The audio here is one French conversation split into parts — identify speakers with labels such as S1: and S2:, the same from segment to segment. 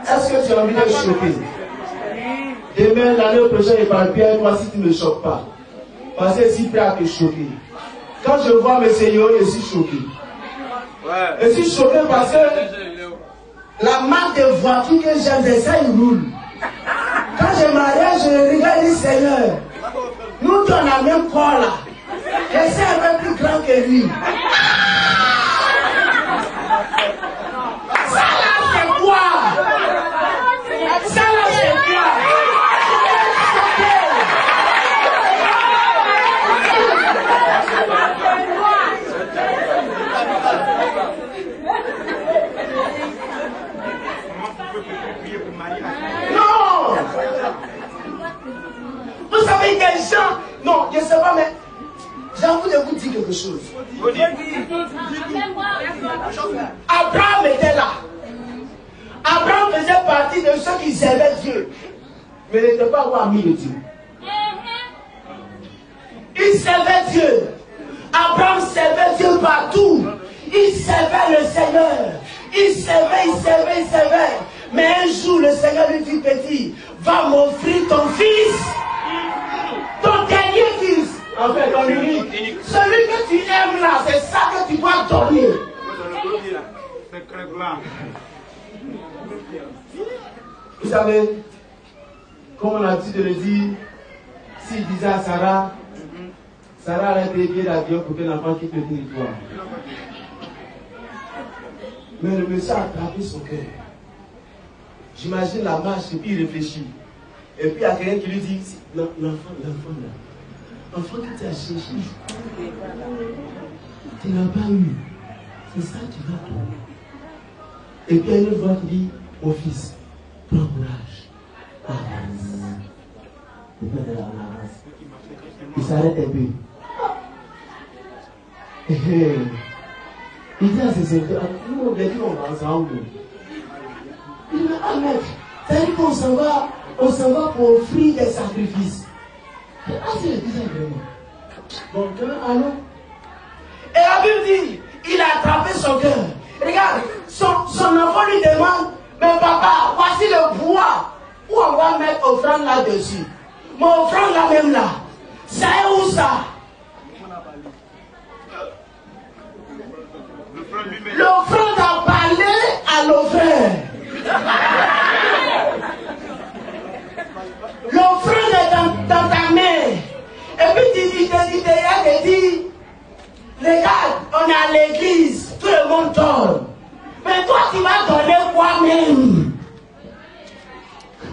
S1: Est-ce que tu as envie de choquer? Demain, l'année prochaine, il parle bien avec moi si tu ne me choques pas. Parce que je suis prêt à te choquer. Quand je vois mes seigneurs, je suis choqué. Je suis choqué parce que la marque de voiture que j'aime, c'est ça, il roule. Quand je m'arrête, je regarde et dis Seigneur, nous deux on a même corps là. Je suis un peu plus grand que lui. Ça là, c'est quoi? Ça là, c'est quoi? Non! Vous savez, il y a des gens. Non, je ne sais pas, mais j'ai envie de vous dire quelque chose. Abraham était là. Abraham faisait partie de ceux qui servaient Dieu. Mais il n'était pas ami de Dieu. Il servait Dieu. Abraham servait Dieu partout. Il servait le Seigneur. Il servait. Mais un jour, le Seigneur lui dit, petit, va m'offrir ton fils. Ton dernier fils. En fait, ton unique. Celui que tu aimes là, c'est ça que tu dois donner. Vous savez, comme on a dit de le dire, s'il disait à Sarah, Sarah a été billets d'avion pour que l'enfant quitte le territoire. Mais le monsieur a attrapé son cœur. J'imagine la marche et puis il réfléchit. Et puis il y a quelqu'un qui lui dit, l'enfant là, l'enfant que tu as cherché, tu n'as pas eu. C'est ça que tu vas trouver. Et puis il y a une voix qui dit, mon fils, prends courage, avance. Il s'arrête un peu. Il dit à ses serviteurs, nous on dit qu'on va ensemble. Il dit, ah mec, c'est-à-dire qu'on s'en va pour offrir des sacrifices. Ah, c'est le disait vraiment. Donc, allons. Et la Bible dit, il a attrapé son cœur. Regarde, son enfant lui demande, mais papa, voici le bois où on va mettre offrande là-dessus. Mon offrande là même là, ça est où ça? L'offrande a parlé à l'offreur. L'offrande est dans ta main. Et puis il dit, regarde, on est à l'église, tout le monde donne. Mais toi tu vas donner quoi même?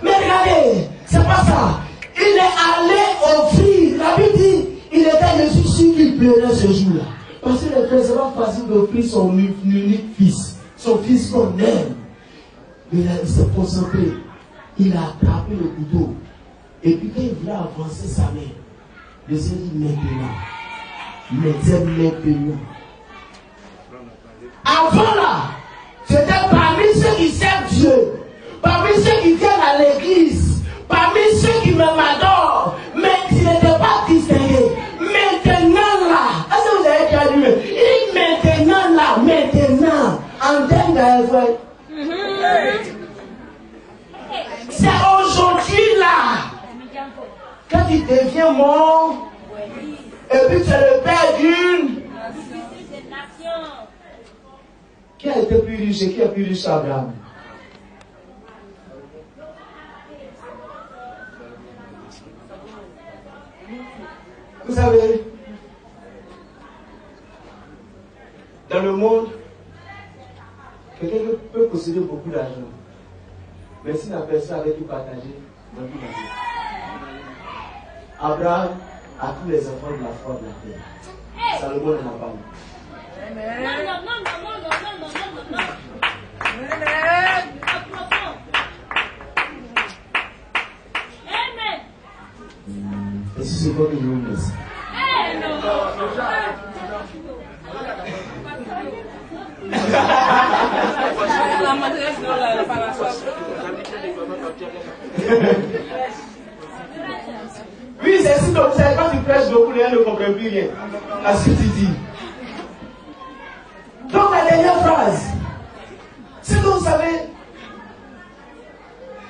S1: Mais regardez, c'est pas ça. Il est allé offrir. La Bible dit, il était je suis sûr qu'il pleurait ce jour-là. Parce que les frères, c'est pas facile d'offrir son unique fils. Son fils qu'on aime. Mais là, il s'est concentré. Il a attrapé le couteau. Et puis quand il voulait avancer sa main, le Seigneur dit maintenant. Avant là, c'était parmi ceux qui servent Dieu, parmi ceux qui viennent à l'église, parmi ceux qui m'adorent, mais qui n'étaient pas distingués. Maintenant là, est-ce que vous avez déjà lu? Il dit maintenant là, en termes d'œuvre. C'est aujourd'hui là, quand il devient mort, et puis c'est le père d'une. Qui a été plus riche et qui a plus riche Abraham? Vous savez, dans le monde, quelqu'un peut posséder beaucoup d'argent. Mais si la personne avait tout partagé, dans tout la vie. Abraham a tous les enfants de la foi de la terre. Salomon n'en a pas eu. Non. Et si c'est quoi que je vous laisse? Oui, c'est si donc, quand tu prêches beaucoup, les gens ne comprennent plus rien à ce que tu dis. Donc la dernière phrase, c'est que vous savez,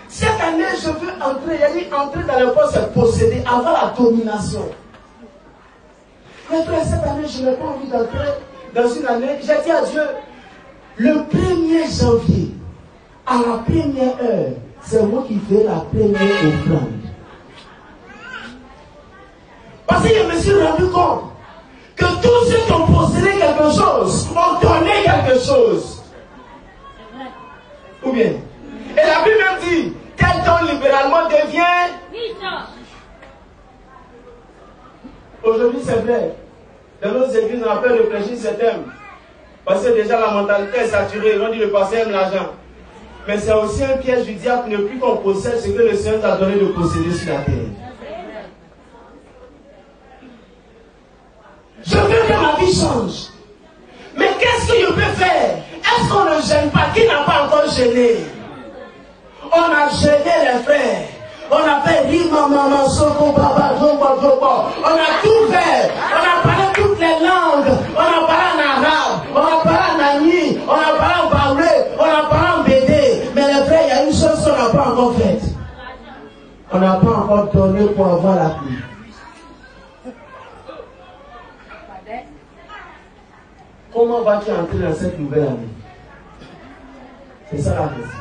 S1: cette année je veux entrer, il y a dit entrer dans le poste, c'est posséder, avoir la domination. Mais frère, cette année je n'ai pas envie d'entrer dans une année, j'ai dit à Dieu, le 1er janvier, à la première heure, c'est moi qui fais la première offrande. Parce que je me suis rendu compte que tous ceux qui ont possédé quelque chose ont donné quelque chose. Ou bien, et la Bible même dit, quel don libéralement devient. Aujourd'hui c'est vrai, dans nos églises on a peur de prêcher ce thème. Parce que déjà la mentalité est saturée, on dit le pasteur aime l'argent. Mais c'est aussi un piège du diable, ne plus qu'on possède ce que le Seigneur nous a donné de posséder sur la terre. Je veux que ma vie change. Mais qu'est-ce que je peux faire? Est-ce qu'on ne gêne pas? Qui n'a pas encore gêné? On a gêné les frères. On a fait Rima, Maman, Soko, Baba, Joba, Joba. On a tout fait. On a parlé toutes les langues. On a parlé en arabe. On a parlé en ani. On a parlé en baoulé. On a parlé en bédé. Mais les frères, il y a une chose qu'on n'a pas encore faite. On n'a pas encore donné pour avoir la pluie. Comment vas-tu entrer dans cette nouvelle année? C'est ça la question.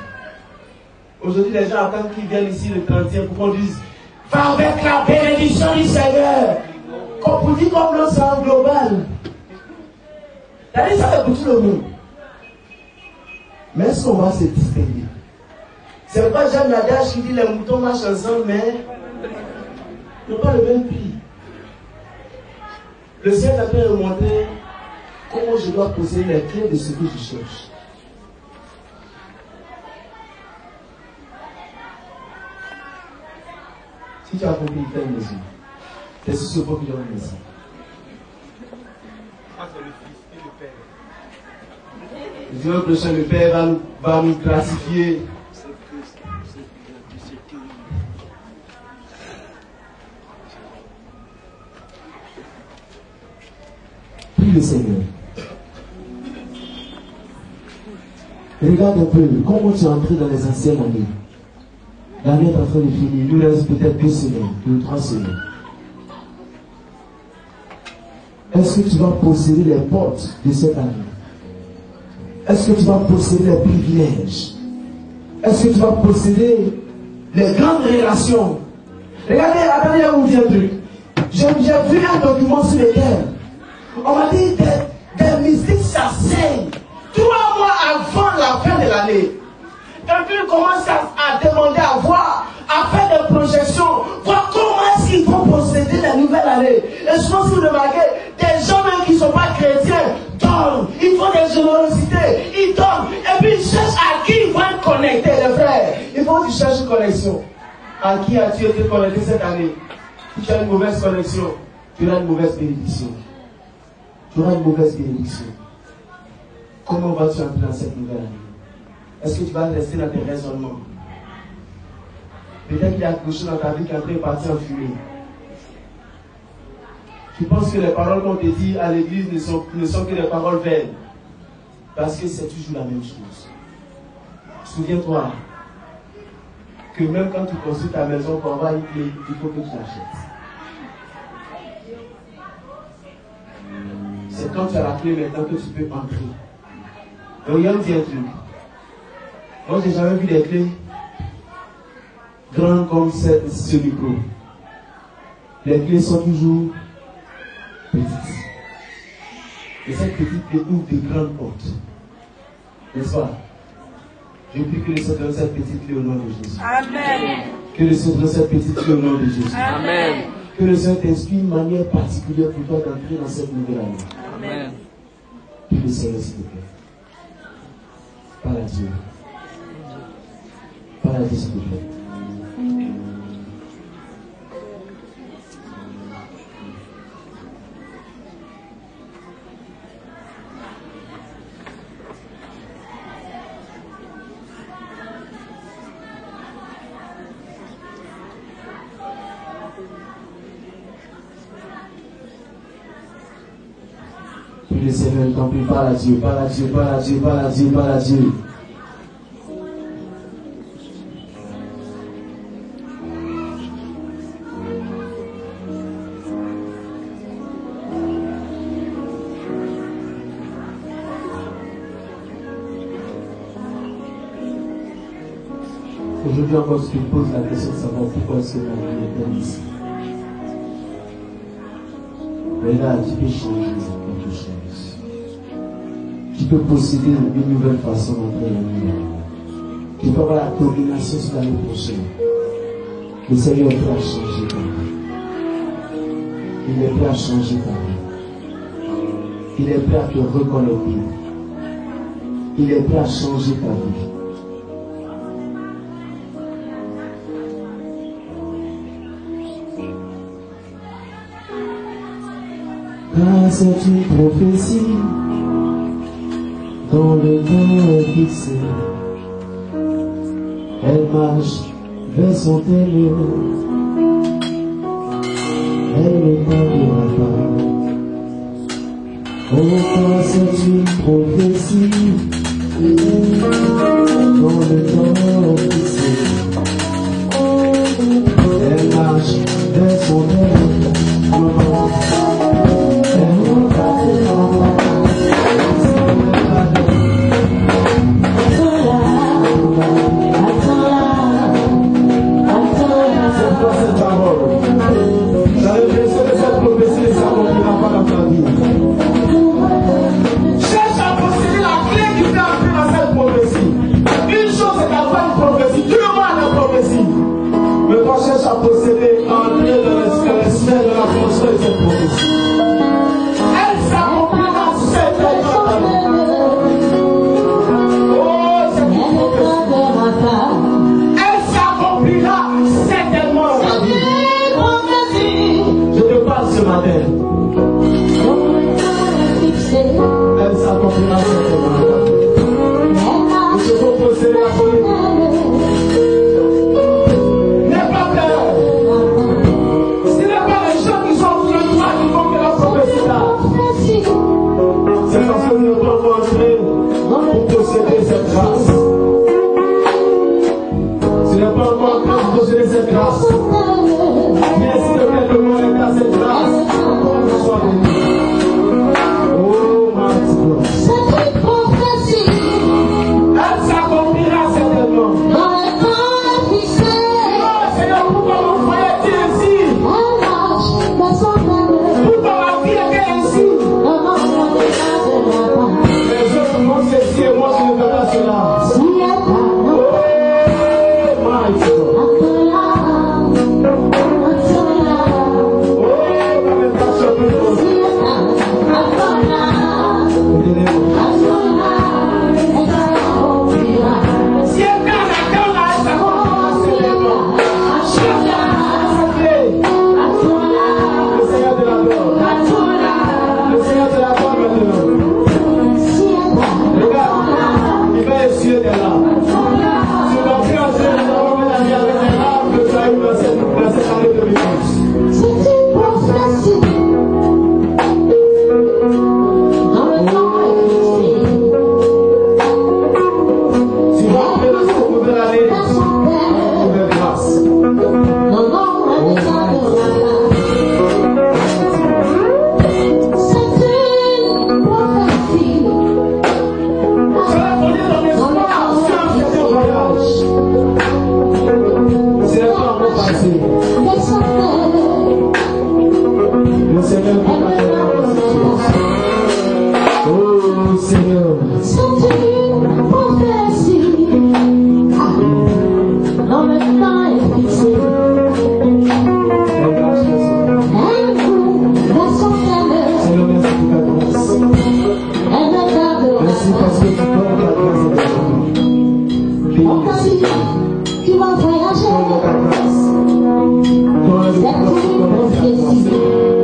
S1: Aujourd'hui, les gens attendent qu'ils viennent ici le 30e pour qu'on dise va avec la bénédiction du Seigneur. Comme vous dites, comme le sang global. C'est-à-dire, ça fait pour tout le monde. Mais est-ce qu'on va se distinguer? C'est pas Jean Nadage qui dit les moutons marchent ensemble, mais ils n'ont pas le même prix. Le Seigneur a bien montré comment je dois posséder les clés de ce que je cherche. Si tu as compris, fais une maison. C'est ce qu'il faut que je une maison. Le Dieu prochain, le Père va nous gratifier. Prie le Seigneur. Regarde un peu comment tu es entré dans les anciennes années. L'année est en train de finir. Il nous reste peut-être 2 semaines, 2 ou 3 semaines. Est-ce que tu vas posséder les portes de cette année? Est-ce que tu vas posséder les privilèges? Est-ce que tu vas posséder les grandes relations? Regardez, attendez, je vous dis un truc. J'ai vu un document sur le terre. On m'a dit des mystiques s'asseyent 3 mois avant la fin de l'année. Et puis ils commencent à demander à voir, à faire des projections, voir comment est-ce qu'ils vont posséder la nouvelle année. Et souvent, si vous remarquez, des gens même qui ne sont pas chrétiens donnent, ils font des générosités, ils donnent, et puis ils cherchent à qui ils vont être connectés, les frères. Il faut que tu cherches une connexion. À qui as-tu été connecté cette année? Si tu as une mauvaise connexion, tu auras une mauvaise bénédiction. Tu auras une mauvaise bénédiction. Comment vas-tu entrer dans cette nouvelle année? Est-ce que tu vas rester dans tes raisonnements? Peut-être qu'il y a quelque chose dans ta vie qui est en train de partir en fumée. Tu penses que les paroles qu'on te dit à l'église ne sont que des paroles vaines. Parce que c'est toujours la même chose. Souviens-toi que même quand tu construis ta maison pour avoir une clé, il faut que tu l'achètes. C'est quand tu as la clé maintenant que tu peux entrer. Donc il y a un truc. Moi, j'ai jamais vu des clés grandes comme ce micro. Les clés sont toujours petites. Et cette petite clé ouvre de grandes portes. N'est-ce pas? Je prie que le Seigneur donne cette petite clé au nom de Jésus. Amen. Que le Seigneur donne cette petite clé au nom de Jésus. Amen. Que le Seigneur t'inspire une manière particulière pour toi d'entrer dans cette nouvelle année. Amen. Prie le Seigneur, s'il te plaît. Parle à Dieu. Parle à Dieu, s'il te plaît. Prie le Seigneur, t'en prie, parle à Dieu, parle à Dieu, parle à Dieu, parle à Dieu, parle à Dieu. Aujourd'hui encore, si tu me poses la question de savoir pourquoi est-ce que ma vie est ici. Mais là, tu peux changer quelque chose. Tu peux posséder une nouvelle façon d'entrer dans la vie. Tu peux avoir la domination sur l'année prochaine. Le Seigneur est prêt à changer ta vie. Il est prêt à changer ta vie. Il est prêt à te reconnecter. Il est prêt à changer ta vie. Car c'est une prophétie dont le temps est fixé. Elle marche vers son terme. Elle ne tardera pas. Oh, car c'est une prophétie dont le temps est fixé. Elle marche vers son terme.
S2: Cherche à posséder, à entrer dans la sphère de la fonction de cette prophétie. Elle s'accomplira certainement. Oh, c'est une prophétie. Elle s'accomplira certainement dans ta vie. Je te parle ce matin. Elle s'accomplira certainement dans ta vie. Il faut posséder la politique. C'est parce que nous ne pouvons pas entrer pour posséder cette grâce. Tu n'es pas encore en train de posséder cette grâce. Mais s'il te plaît, le monde est à cette grâce. Que soit béni. Oh, ma Dieu.
S3: C'est une prophétie.
S2: Elle s'accomplira certainement.
S3: Dans le temps fixé.
S2: Oh, Seigneur, pourquoi mon frère est ici?
S3: Elle marche dans son âme.
S2: Pourquoi ma vie est ici? Les autres vont ceci et moi je ne fais pas cela. Oh, my God.
S3: Tu vas voyager. C'est une prophétie.